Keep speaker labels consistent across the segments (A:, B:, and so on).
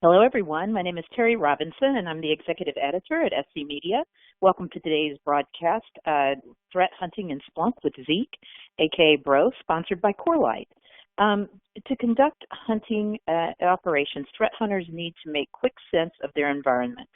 A: Hello, everyone. My name is Terry Robinson, and I'm the executive editor at SC Media. Welcome to today's broadcast, Threat Hunting in Splunk with Zeek, aka Bro, sponsored by Corelight. To conduct hunting operations, threat hunters need to make quick sense of their environment.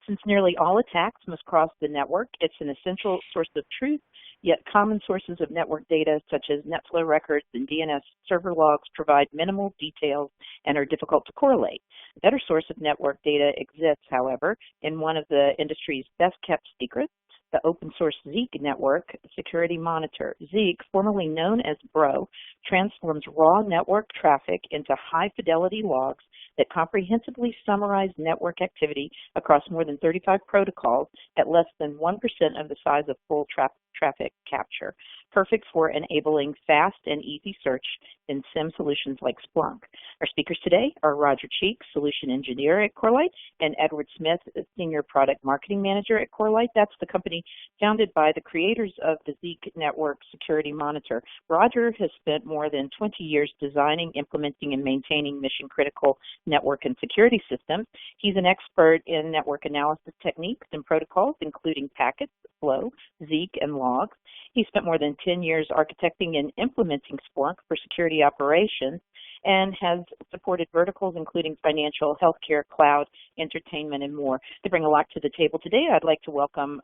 A: Since nearly all attacks must cross the network, it's an essential source of truth, yet common sources of network data such as Netflow records and DNS server logs provide minimal details and are difficult to correlate. A better source of network data exists, however, in one of the industry's best-kept secrets, the open-source Zeek network security monitor. Zeek, formerly known as Bro, transforms raw network traffic into high-fidelity logs that comprehensively summarize network activity across more than 35 protocols at less than 1% of the size of full traffic capture, perfect for enabling fast and easy search in SIEM solutions like Splunk. Our speakers today are Roger Cheeks, Solution Engineer at Corelight, and Edward Smith, Senior Product Marketing Manager at Corelight. That's the company founded by the creators of the Zeek Network Security Monitor. Roger has spent more than 20 years designing, implementing, and maintaining mission-critical network and security systems. He's an expert in network analysis techniques and protocols, including packets, flow, Zeek, and logs. He spent more than 10 years architecting and implementing Splunk for security operations and has supported verticals including financial, healthcare, cloud, entertainment, and more. To bring a lot to the table today, I'd like to welcome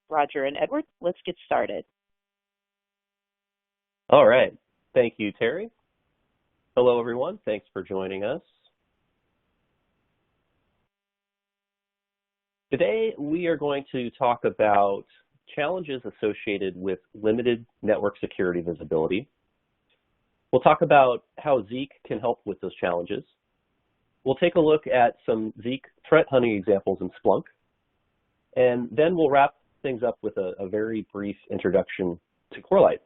A: Roger and Edward. Let's get started.
B: All right. Thank you, Terry. Hello, everyone. Thanks for joining us. Today, we are going to talk about challenges associated with limited network security visibility. We'll talk about how Zeek can help with those challenges. We'll take a look at some Zeek threat hunting examples in Splunk, and then we'll wrap things up with a very brief introduction to Corelight.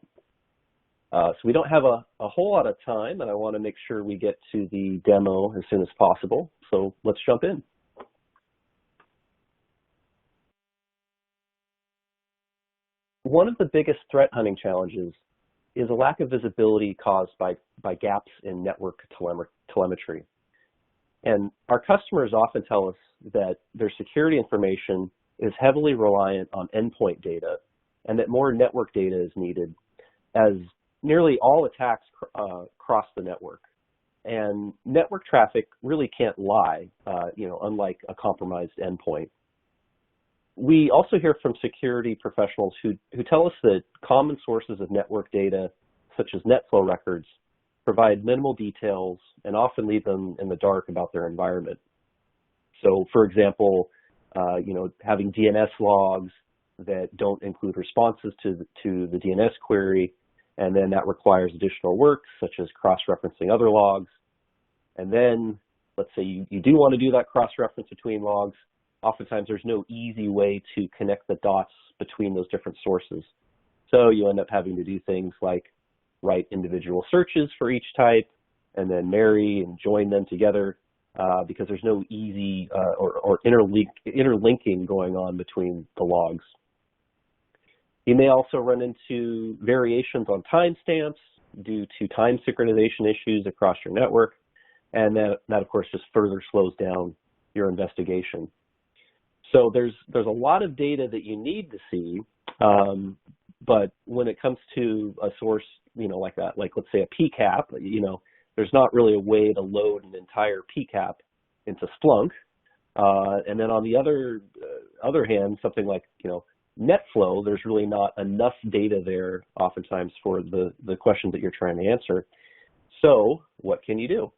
B: So we don't have a whole lot of time, and I want to make sure we get to the demo as soon as possible, so let's jump in. One of the biggest threat hunting challenges is a lack of visibility caused by gaps in network telemetry. And our customers often tell us that their security information is heavily reliant on endpoint data and that more network data is needed as nearly all attacks cross the network. And network traffic really can't lie, unlike a compromised endpoint. We also hear from security professionals who tell us that common sources of network data, such as Netflow records, provide minimal details and often leave them in the dark about their environment. So, for example, having DNS logs that don't include responses to the DNS query, and then that requires additional work, such as cross-referencing other logs. And then, let's say you do want to do that cross-reference between logs. Oftentimes, there's no easy way to connect the dots between those different sources. So you end up having to do things like write individual searches for each type and then marry and join them together because there's no easy or interlinking going on between the logs. You may also run into variations on timestamps due to time synchronization issues across your network, and that of course, just further slows down your investigation. So there's a lot of data that you need to see, but when it comes to a source, like that, like let's say a PCAP, there's not really a way to load an entire PCAP into Splunk. And then on the other hand, something like Netflow, there's really not enough data there oftentimes for the questions that you're trying to answer. So what can you do?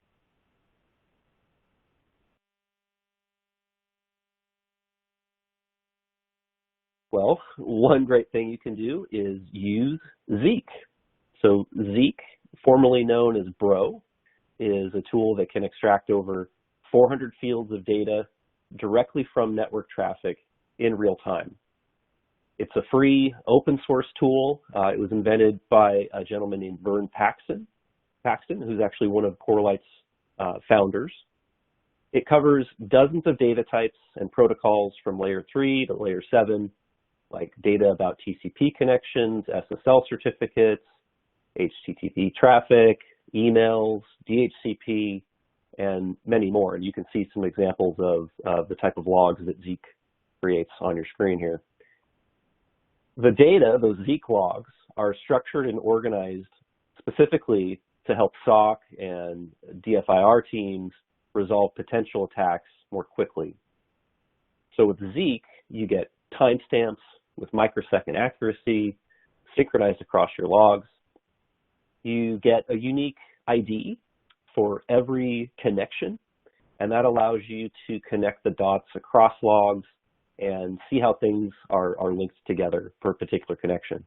B: Well, one great thing you can do is use Zeek. So Zeek, formerly known as Bro, is a tool that can extract over 400 fields of data directly from network traffic in real time. It's a free open source tool. It was invented by a gentleman named Vern Paxton, who's actually one of Corelight's founders. It covers dozens of data types and protocols from layer 3 to layer 7, like data about TCP connections, SSL certificates, HTTP traffic, emails, DHCP, and many more. And you can see some examples of the type of logs that Zeek creates on your screen here. The data, those Zeek logs, are structured and organized specifically to help SOC and DFIR teams resolve potential attacks more quickly. So with Zeek, you get timestamps with microsecond accuracy synchronized across your logs. You get a unique ID for every connection, and that allows you to connect the dots across logs and see how things are linked together for a particular connection.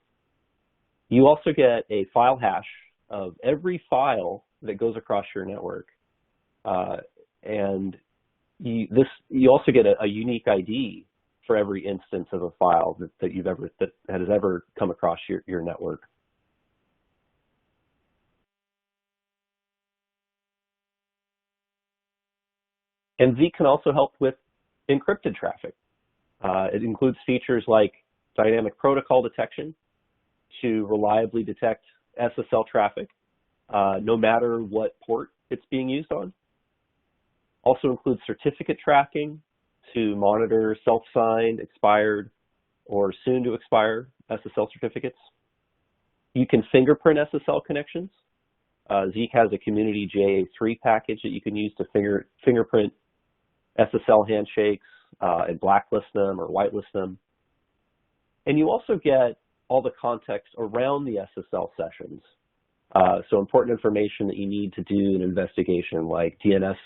B: You also get a file hash of every file that goes across your network, and you also get a unique ID for every instance of a file that has ever come across your network. And Zeek can also help with encrypted traffic. It includes features like dynamic protocol detection to reliably detect SSL traffic, no matter what port it's being used on. Also includes certificate tracking to monitor self-signed, expired, or soon to expire SSL certificates. You can fingerprint SSL connections. Zeek has a community JA3 package that you can use to fingerprint SSL handshakes and blacklist them or whitelist them. And you also get all the context around the SSL sessions. So important information that you need to do an investigation like DNS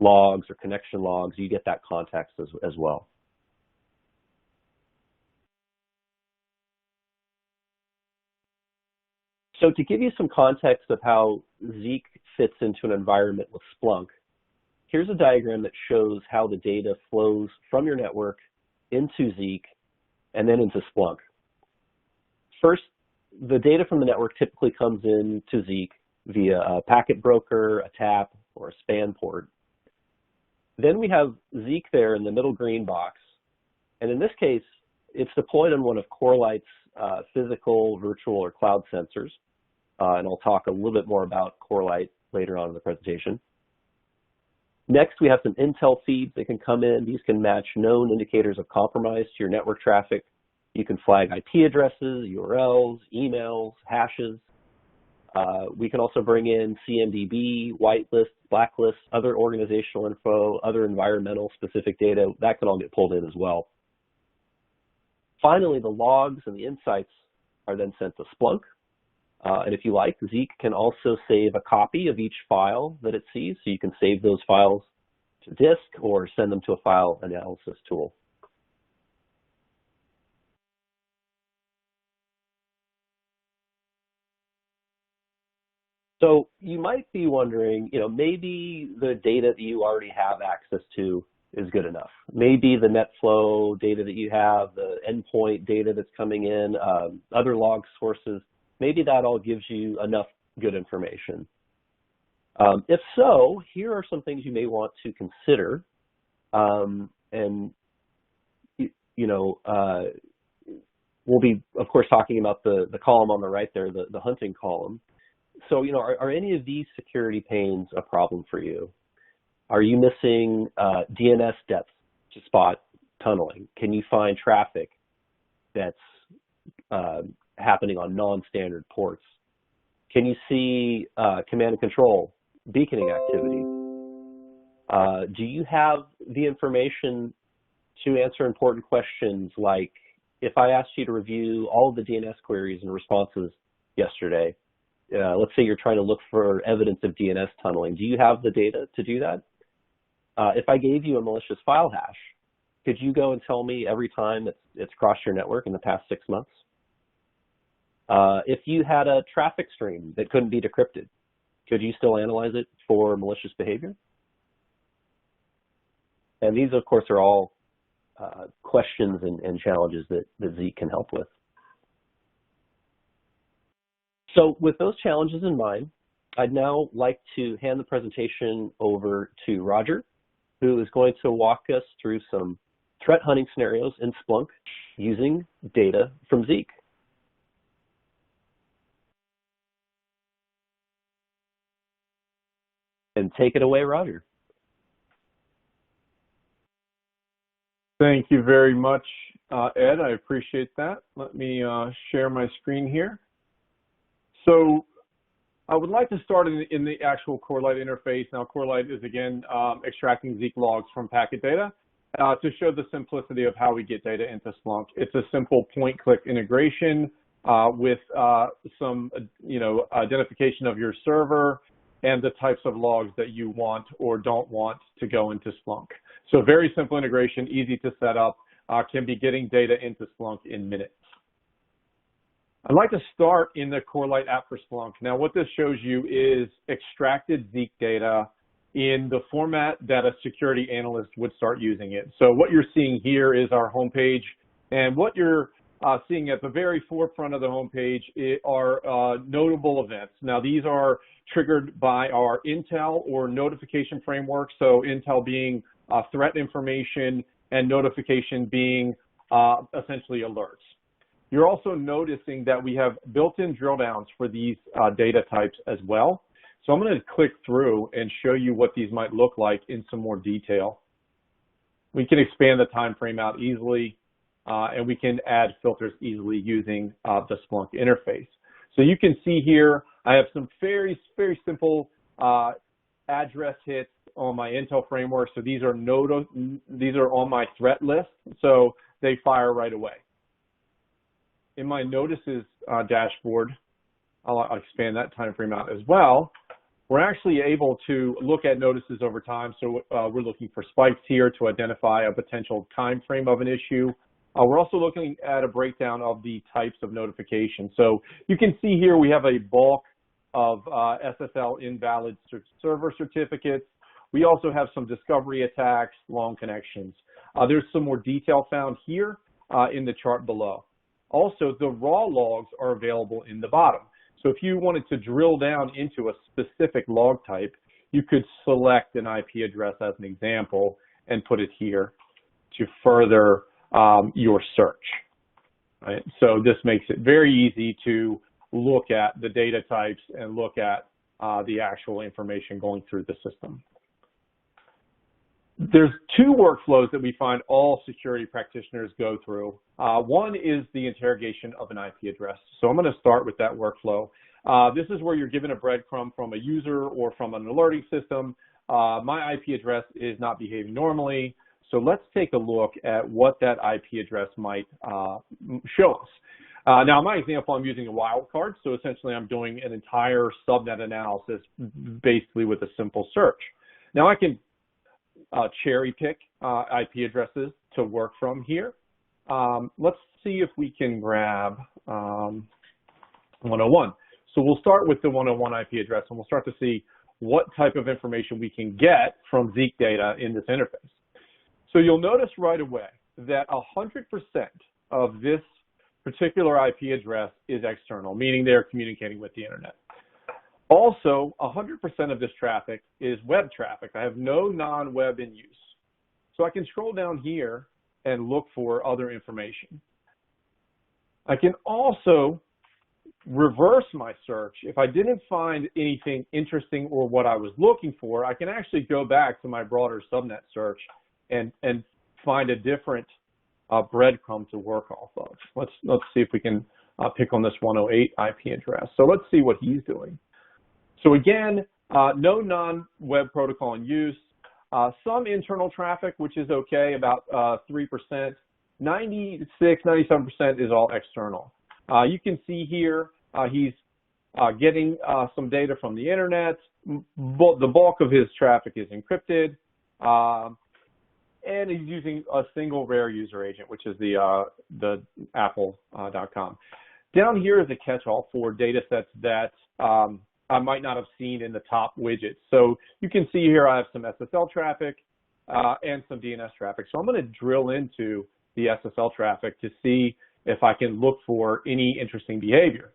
B: logs or connection logs, you get that context as well. So to give you some context of how Zeek fits into an environment with Splunk, here's a diagram that shows how the data flows from your network into Zeek and then into Splunk. First, the data from the network typically comes into Zeek via a packet broker, a tap, or a span port. Then we have Zeek there in the middle green box, and in this case, it's deployed on one of Corelight's physical, virtual, or cloud sensors, and I'll talk a little bit more about Corelight later on in the presentation. Next, we have some intel feeds that can come in. These can match known indicators of compromise to your network traffic. You can flag IP addresses, URLs, emails, hashes. We can also bring in CMDB, whitelist, blacklist, other organizational info, other environmental specific data. That can all get pulled in as well. Finally, the logs and the insights are then sent to Splunk. And if you like, Zeek can also save a copy of each file that it sees. So you can save those files to disk or send them to a file analysis tool. So you might be wondering, maybe the data that you already have access to is good enough. Maybe the Netflow data that you have, the endpoint data that's coming in, other log sources, maybe that all gives you enough good information. If so, here are some things you may want to consider. We'll be, of course, talking about the column on the right there, the hunting column. So, are any of these security pains a problem for you? Are you missing DNS depth to spot tunneling? Can you find traffic that's happening on non-standard ports? Can you see command and control beaconing activity? Do you have the information to answer important questions like, if I asked you to review all of the DNS queries and responses yesterday, let's say you're trying to look for evidence of DNS tunneling, do you have the data to do that? If I gave you a malicious file hash, could you go and tell me every time it's crossed your network in the past 6 months? If you had a traffic stream that couldn't be decrypted, could you still analyze it for malicious behavior? And these, of course, are all questions and challenges that Zeek can help with. So with those challenges in mind, I'd now like to hand the presentation over to Roger, who is going to walk us through some threat hunting scenarios in Splunk using data from Zeek. And take it away, Roger.
C: Thank you very much, Ed. I appreciate that. Let me share my screen here. So I would like to start in the actual Corelight interface. Now, Corelight is, again, extracting Zeek logs from packet data to show the simplicity of how we get data into Splunk. It's a simple point-click integration with some, identification of your server and the types of logs that you want or don't want to go into Splunk. So very simple integration, easy to set up, can be getting data into Splunk in minutes. I'd like to start in the Corelight app for Splunk. Now, what this shows you is extracted Zeek data in the format that a security analyst would start using it. So what you're seeing here is our homepage, and what you're seeing at the very forefront of the homepage are notable events. Now, these are triggered by our Intel or notification framework. So Intel being threat information and notification being essentially alerts. You're also noticing that we have built-in drill downs for these data types as well. So I'm going to click through and show you what these might look like in some more detail. We can expand the time frame out easily, and we can add filters easily using the Splunk interface. So you can see here, I have some very, very simple address hits on my Intel framework. So these are on my threat list, so they fire right away. In my notices dashboard, I'll expand that time frame out as well. We're actually able to look at notices over time. So we're looking for spikes here to identify a potential time frame of an issue. We're also looking at a breakdown of the types of notifications. So you can see here we have a bulk of SSL invalid server certificates. We also have some discovery attacks, long connections. There's some more detail found here in the chart below. Also, the raw logs are available in the bottom. So if you wanted to drill down into a specific log type, you could select an IP address as an example and put it here to further your search. Right? So this makes it very easy to look at the data types and look at the actual information going through the system. There's two workflows that we find all security practitioners go through. One is the interrogation of an IP address. So I'm going to start with that workflow. This is where you're given a breadcrumb from a user or from an alerting system. My IP address is not behaving normally. So let's take a look at what that IP address might show us. Now, in my example, I'm using a wildcard. So essentially, I'm doing an entire subnet analysis basically with a simple search. Now, I can cherry pick IP addresses to work from here. Let's see if we can grab 101. So we'll start with the 101 IP address, and we'll start to see what type of information we can get from Zeek data in this interface. So you'll notice right away that 100% of this particular IP address is external, meaning they're communicating with the internet. Also, 100% of this traffic is web traffic. I have no non-web in use. So I can scroll down here and look for other information. I can also reverse my search. If I didn't find anything interesting or what I was looking for, I can actually go back to my broader subnet search and find a different breadcrumb to work off of. Let's see if we can pick on this 108 IP address. So let's see what he's doing. So again, no non-web protocol in use, some internal traffic, which is okay, about 3%. 96, 97% is all external. You can see here he's getting some data from the internet. The bulk of his traffic is encrypted. And he's using a single rare user agent, which is the apple.com. Down here is a catch-all for data sets that I might not have seen in the top widgets. So you can see here I have some SSL traffic and some DNS traffic. So I'm going to drill into the SSL traffic to see if I can look for any interesting behavior.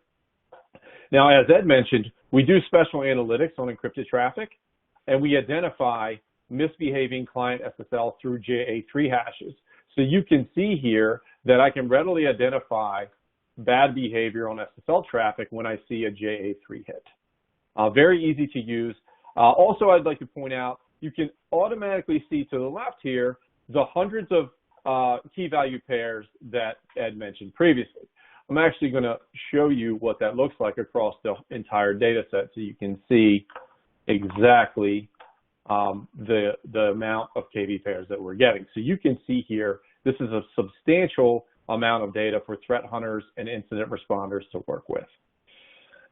C: Now, as Ed mentioned, we do special analytics on encrypted traffic, and we identify misbehaving client SSL through JA3 hashes. So you can see here that I can readily identify bad behavior on SSL traffic when I see a JA3 hit. Very easy to use. Also, I'd like to point out, you can automatically see to the left here the hundreds of key value pairs that Ed mentioned previously. I'm actually going to show you what that looks like across the entire data set so you can see exactly the amount of KV pairs that we're getting. So you can see here, this is a substantial amount of data for threat hunters and incident responders to work with.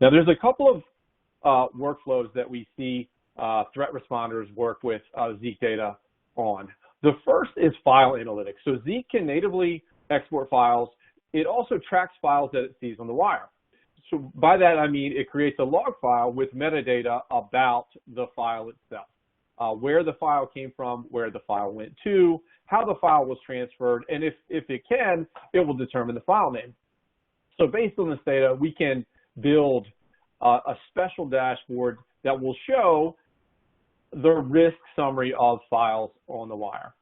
C: Now, there's a couple of workflows that we see threat responders work with Zeek data on. The first is file analytics. So Zeek can natively export files. It also tracks files that it sees on the wire. So by that, I mean it creates a log file with metadata about the file itself, where the file came from, where the file went to, how the file was transferred, and if it can, it will determine the file name. So based on this data, we can build a special dashboard that will show the risk summary of files on the wire.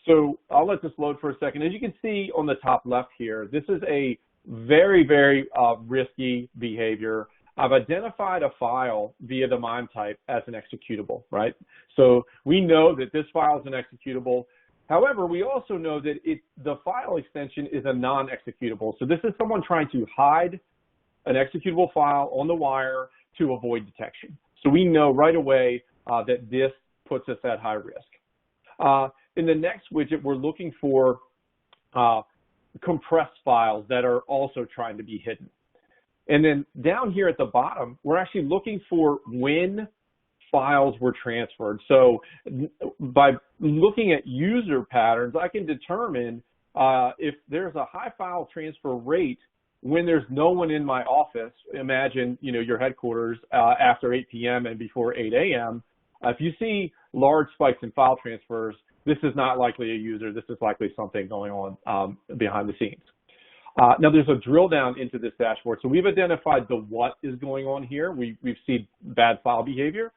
C: So I'll let this load for a second. As you can see on the top left here, this is a very, very risky behavior. I've identified a file via the MIME type as an executable, right? So we know that this file is an executable. However, we also know that the file extension is a non-executable. So this is someone trying to hide an executable file on the wire to avoid detection. So we know right away that this puts us at high risk. In the next widget, we're looking for compressed files that are also trying to be hidden. And then down here at the bottom, we're actually looking for when files were transferred. So by looking at user patterns, I can determine if there's a high file transfer rate when there's no one in my office. Imagine, your headquarters after 8 p.m. and before 8 a.m. If you see large spikes in file transfers, this is not likely a user. This is likely something going on behind the scenes. Now, there's a drill down into this dashboard. So we've identified the what is going on here. We've seen bad file behavior.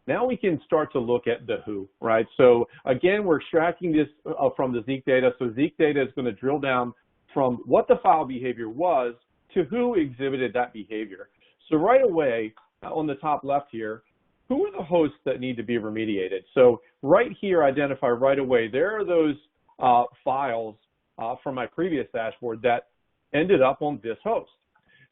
C: Now we can start to look at the who, right? So again, we're extracting this from the Zeek data. So Zeek data is going to drill down from what the file behavior was to who exhibited that behavior. So right away, on the top left here, who are the hosts that need to be remediated? So right here, identify right away, there are those files from my previous dashboard that ended up on this host.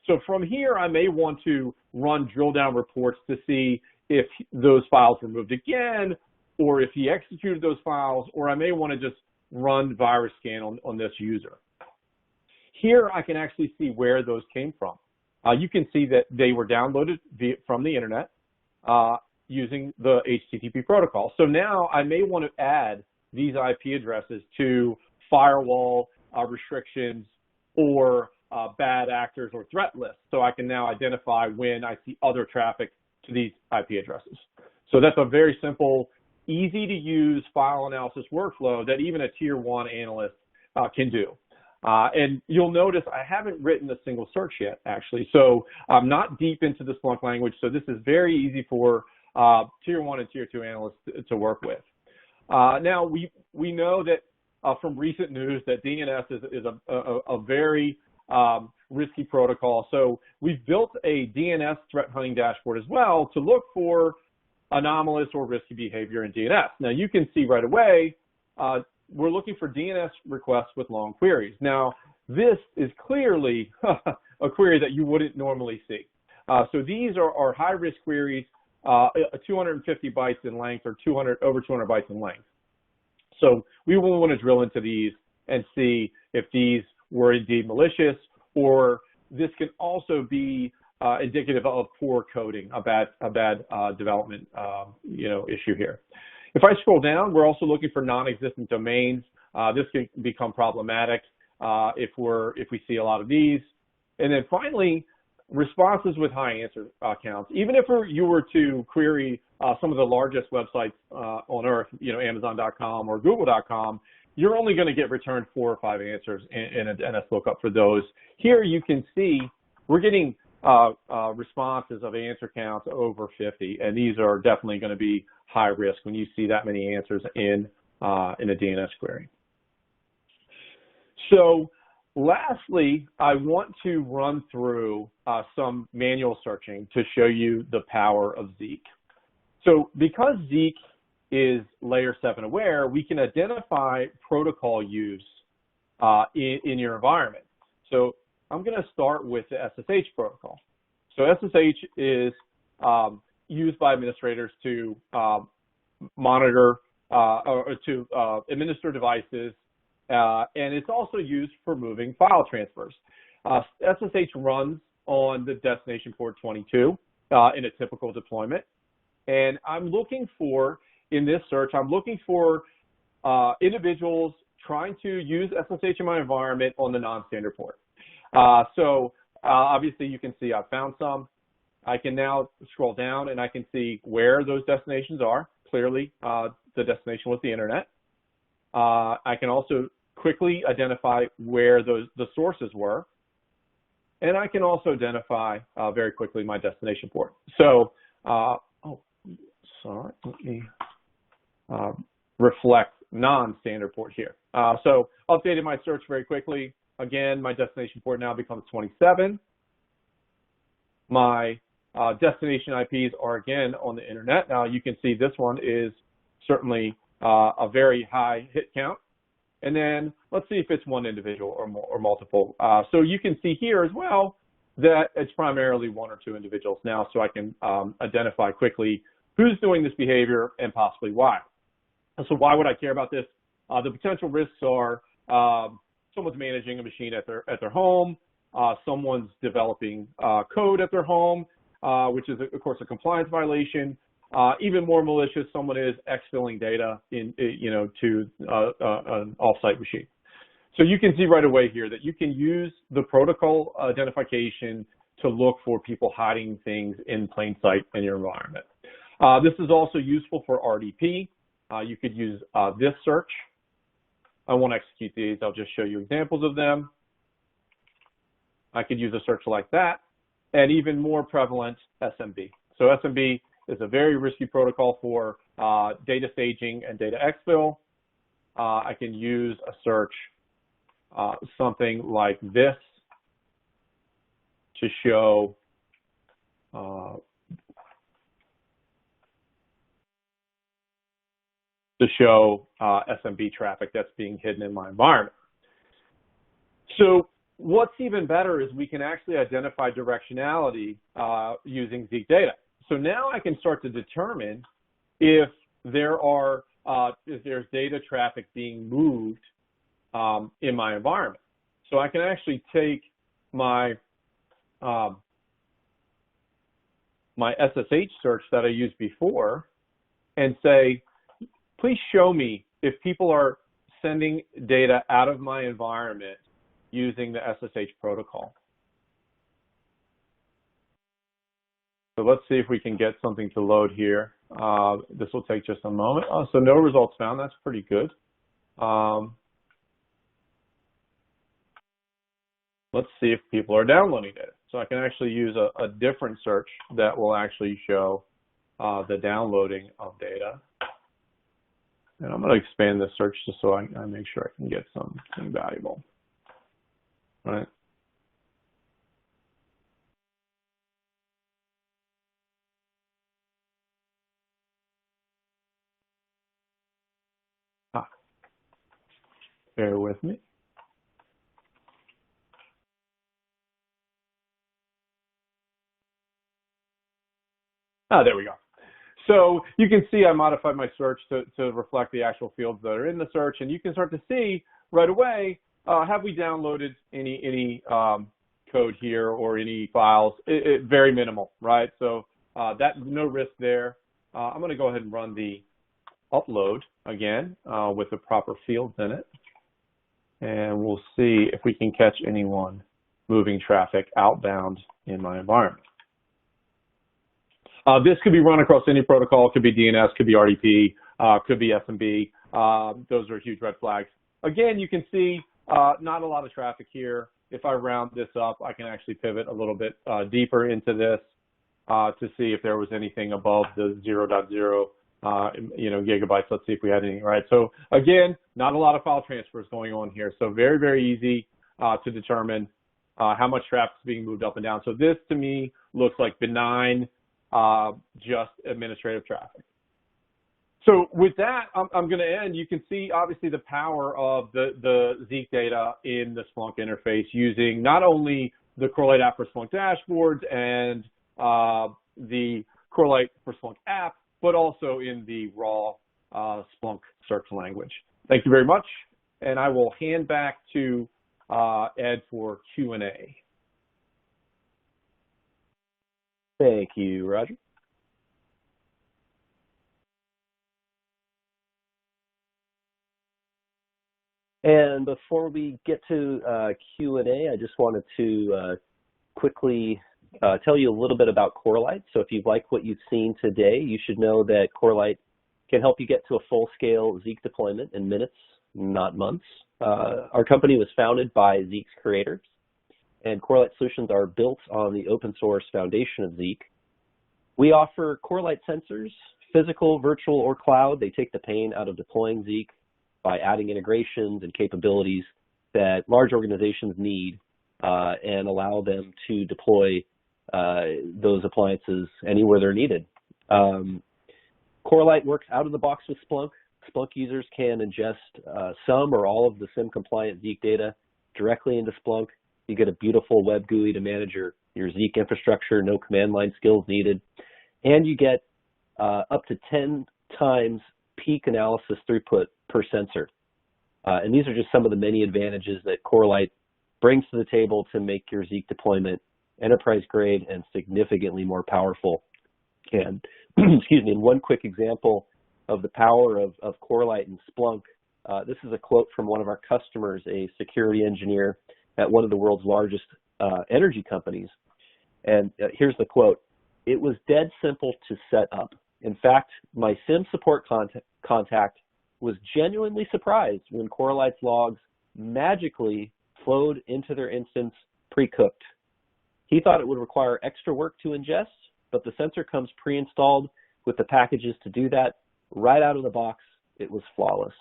C: So from here, I may want to run drill down reports to see if those files were moved again, or if he executed those files, or I may want to just run virus scan on this user. Here, I can actually see where those came from. You can see that they were downloaded from the internet using the HTTP protocol. So now I may want to add these IP addresses to firewall restrictions or bad actors or threat lists. So I can now identify when I see other traffic to these IP addresses. So that's a very simple, easy to use file analysis workflow that even a tier 1 analyst can do. And you'll notice I haven't written a single search yet, actually. So I'm not deep into the Splunk language. So this is very easy for tier 1 and tier 2 analysts to work with. Now, we know that from recent news that DNS is a very risky protocol. So we've built a DNS threat hunting dashboard as well to look for anomalous or risky behavior in DNS. Now, you can see right away, we're looking for DNS requests with long queries. Now, this is clearly a query that you wouldn't normally see. So these are high-risk queries, 250 bytes in length or over 200 bytes in length. So we will want to drill into these and see if these were indeed malicious, or this can also be indicative of poor coding, a bad development issue here. If I scroll down, we're also looking for non-existent domains. This can become problematic if we see a lot of these. And then finally, responses with high answer counts. Even if you were to query some of the largest websites on earth, Amazon.com or Google.com, you're only going to get returned 4 or 5 answers in a DNS lookup for those. Here you can see we're getting responses of answer counts over 50, and these are definitely going to be high risk when you see that many answers in a DNS query. So lastly, I want to run through some manual searching to show you the power of Zeek. So because Zeek is layer 7 aware, we can identify protocol use in your environment. So I'm going to start with the SSH protocol. So SSH is used by administrators to monitor or to administer devices, and it's also used for moving file transfers. SSH runs on the destination port 22 in a typical deployment, and I'm looking for, in this search, I'm looking for individuals trying to use SSH in my environment on the non-standard port. Obviously you can see I've found some. I can now scroll down and I can see where those destinations are. Clearly, the destination was the internet. I can also quickly identify where the sources were. And I can also identify very quickly my destination port. So, let me reflect non-standard port here. So updated my search very quickly. Again, my destination port now becomes 27. My destination IPs are again on the internet. Now you can see this one is certainly a very high hit count. And then let's see if it's one individual or multiple. So you can see here as well that it's primarily one or two individuals now, so I can identify quickly who's doing this behavior and possibly why. So why would I care about this? The potential risks are someone's managing a machine at their home, someone's developing code at their home, which is of course a compliance violation. Even more malicious, someone is exfilling data to an offsite machine. So you can see right away here that you can use the protocol identification to look for people hiding things in plain sight in your environment. This is also useful for RDP. You could use this search. I won't execute these. I'll just show you examples of them. I could use a search like that, and even more prevalent, SMB. So SMB is a very risky protocol for data staging and data exfil. I can use a search something like this to show SMB traffic that's being hidden in my environment. So what's even better is we can actually identify directionality using Zeek data. So now I can start to determine if there's data traffic being moved in my environment. So I can actually take my my SSH search that I used before and say, please show me if people are sending data out of my environment using the SSH protocol. So let's see if we can get something to load here. This will take just a moment. Oh, so no results found. That's pretty good. Let's see if people are downloading data. So I can actually use a different search that will actually show the downloading of data. And I'm going to expand this search just so I make sure I can get something valuable. All right. Bear with me. There we go. So you can see I modified my search to reflect the actual fields that are in the search, and you can start to see right away, have we downloaded any code here or any files? Very minimal, right? So no risk there. I'm going to go ahead and run the upload again with the proper fields in it, and we'll see if we can catch anyone moving traffic outbound in my environment. This could be run across any protocol. It could be DNS, could be RDP, could be SMB. Those are huge red flags. Again, you can see not a lot of traffic here. If I round this up, I can actually pivot a little bit deeper into this to see if there was anything above the 0.0 gigabytes. Let's see if we had any, right? So again, not a lot of file transfers going on here. So very, very easy to determine how much traffic is being moved up and down. So this to me looks like benign just administrative traffic. So with that, I'm going to end. You can see, obviously, the power of the Zeek data in the Splunk interface using not only the Corelight app for Splunk dashboards and the Corelight for Splunk app, but also in the raw Splunk search language. Thank you very much, and I will hand back to Ed for Q&A.
B: Thank you, Roger. And before we get to Q&A, I just wanted to quickly tell you a little bit about Corelight. So if you like what you've seen today, you should know that Corelight can help you get to a full-scale Zeek deployment in minutes, not months. Our company was founded by Zeek's creators, and Corelight solutions are built on the open source foundation of Zeek. We offer Corelight sensors, physical, virtual, or cloud. They take the pain out of deploying Zeek by adding integrations and capabilities that large organizations need and allow them to deploy those appliances anywhere they're needed. Corelight works out of the box with Splunk. Splunk users can ingest some or all of the SIEM-compliant Zeek data directly into Splunk. You get a beautiful web GUI to manage your Zeek infrastructure, no command line skills needed. And you get up to 10 times peak analysis throughput per sensor. And these are just some of the many advantages that Corelight brings to the table to make your Zeek deployment enterprise grade and significantly more powerful. And excuse me, and one quick example of the power of Corelight and Splunk. This is a quote from one of our customers, a security engineer at one of the world's largest energy companies. And here's the quote: "It was dead simple to set up. In fact, my SIEM support contact was genuinely surprised when Corelight's logs magically flowed into their instance pre-cooked. He thought it would require extra work to ingest, but the sensor comes pre-installed with the packages to do that. Right out of the box, it was flawless."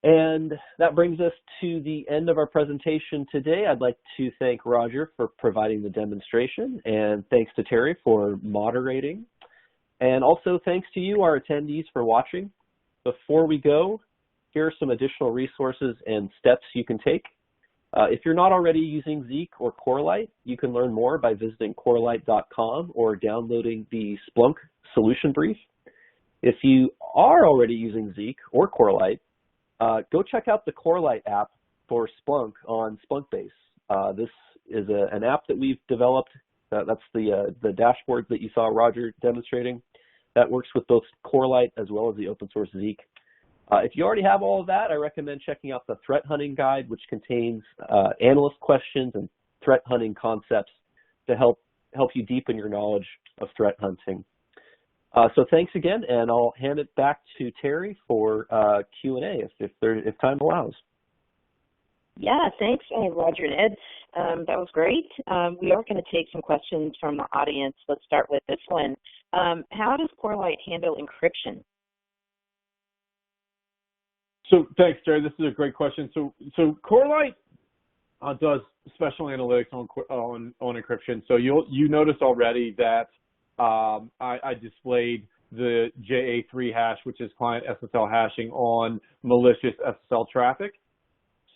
B: And that brings us to the end of our presentation today. I'd like to thank Roger for providing the demonstration, and thanks to Terry for moderating. And also thanks to you, our attendees, for watching. Before we go, here are some additional resources and steps you can take. If you're not already using Zeek or Corelight, you can learn more by visiting corelight.com or downloading the Splunk solution brief. If you are already using Zeek or Corelight, go check out the Corelight app for Splunk on Splunkbase. This is an app that we've developed. That's the dashboard that you saw Roger demonstrating. That works with both Corelight as well as the open source Zeek. If you already have all of that, I recommend checking out the Threat Hunting Guide, which contains analyst questions and threat hunting concepts to help you deepen your knowledge of threat hunting. So thanks again, and I'll hand it back to Terry for Q&A if time allows.
A: Yeah, thanks, Roger and Ed. That was great. We are going to take some questions from the audience. Let's start with this one. How does Corelight handle encryption?
C: So thanks, Terry. This is a great question. So Corelight does special analytics on encryption. So you notice already that I displayed the JA3 hash, which is client SSL hashing on malicious SSL traffic.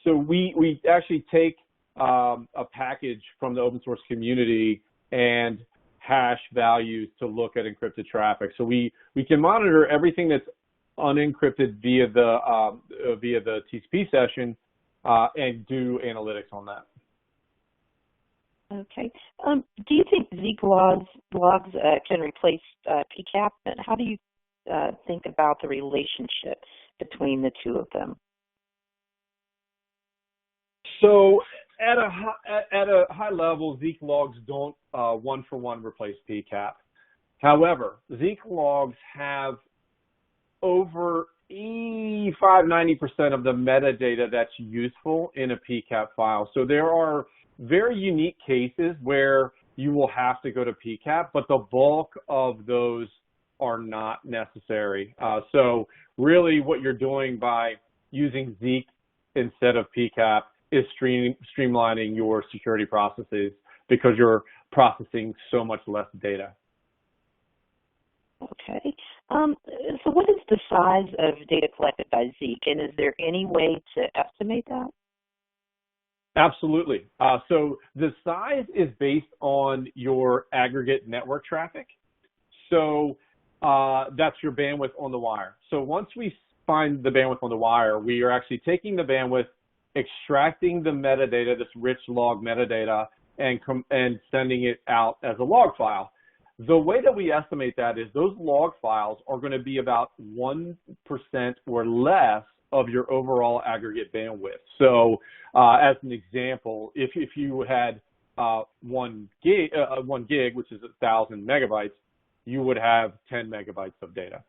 C: So we actually take a package from the open source community and hash values to look at encrypted traffic. So we can monitor everything that's unencrypted via the TCP session and do analytics on that.
A: Okay. Do you think Zeek logs can replace PCAP? And how do you think about the relationship between the two of them?
C: So at a high level, Zeek logs don't one-for-one replace PCAP. However, Zeek logs have over 85–90% of the metadata that's useful in a PCAP file. So there are very unique cases where you will have to go to PCAP, but the bulk of those are not necessary. So really what you're doing by using Zeek instead of PCAP is streamlining your security processes because you're processing so much less data.
A: Okay. So what is the size of data collected by Zeek, and is there any way to estimate that?
C: Absolutely. So the size is based on your aggregate network traffic. So that's your bandwidth on the wire. So once we find the bandwidth on the wire, we are actually taking the bandwidth, extracting the metadata, this rich log metadata, and sending it out as a log file. The way that we estimate that is those log files are going to be about 1% or less of your overall aggregate bandwidth. So as an example, if you had 1 gig, which is 1,000 megabytes, you would have 10 megabytes of data.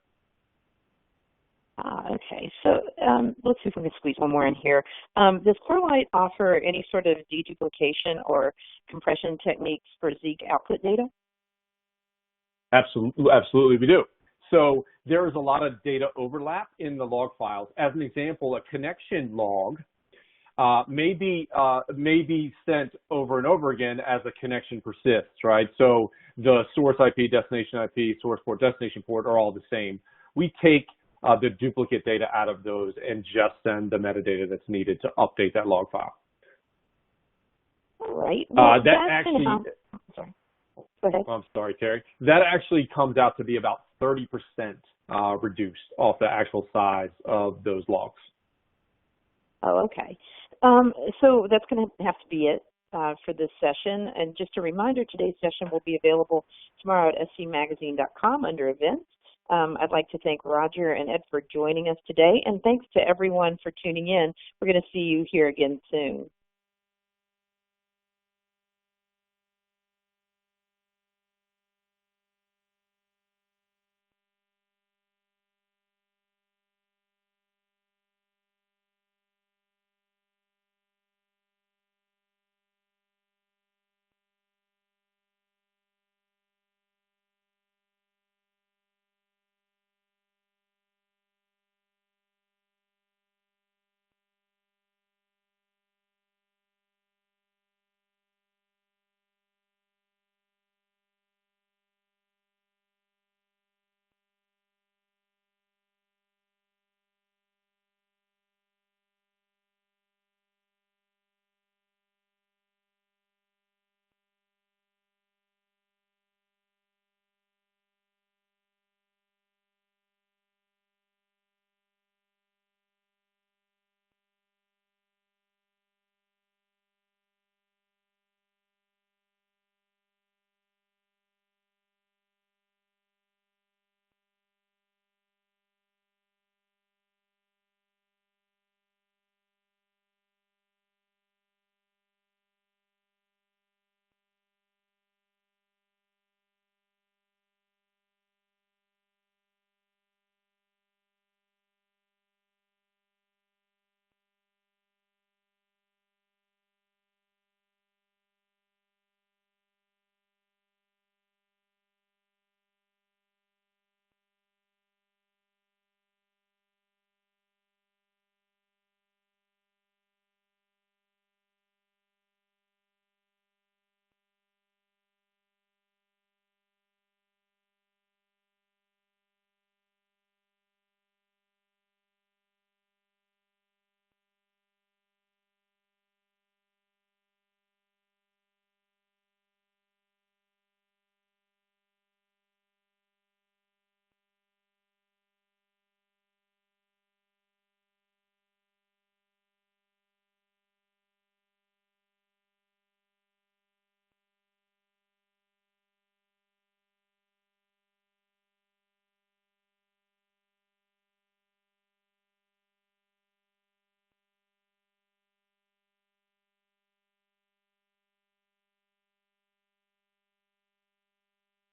A: Okay, so let's see if we can squeeze one more in here. Does Corelight offer any sort of deduplication or compression techniques for Zeek output data?
C: Absolutely, we do. So there is a lot of data overlap in the log files. As an example, a connection log may be sent over and over again as a connection persists, right? So the source IP, destination IP, source port, destination port are all the same. We take the duplicate data out of those and just send the metadata that's needed to update that log file.
A: All right. Well, sorry. Go ahead.
C: I'm sorry, Terry. That actually comes out to be about 30% reduced off the actual size of those logs.
A: Oh, okay. So that's going to have to be it for this session. And just a reminder, today's session will be available tomorrow at scmagazine.com under events. I'd like to thank Roger and Ed for joining us today, and thanks to everyone for tuning in. We're going to see you here again soon.